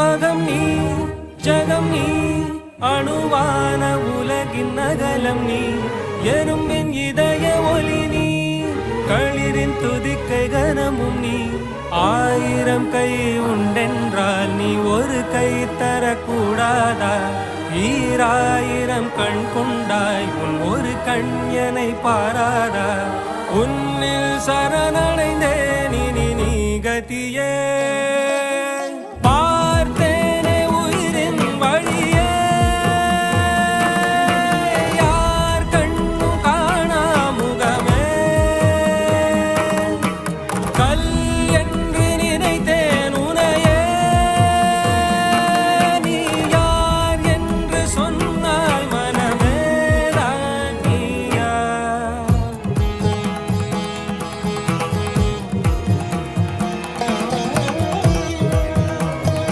அகம் நீ ஜகம் நீ அணுவான உலகின் அகலம் நீ எறும்பின் இதய ஒளி நீ களிரின் துதிக்கை கனமும் நீ ஆயிரம் கை உண்டென்றால் நீ ஒரு கை தரக்கூடாதா ஈராயிரம் கண் கொண்டாய் உன் ஒரு கண்யனை பாராதா உன்னில் சரணடைந்தேன் இனி நீ கதியே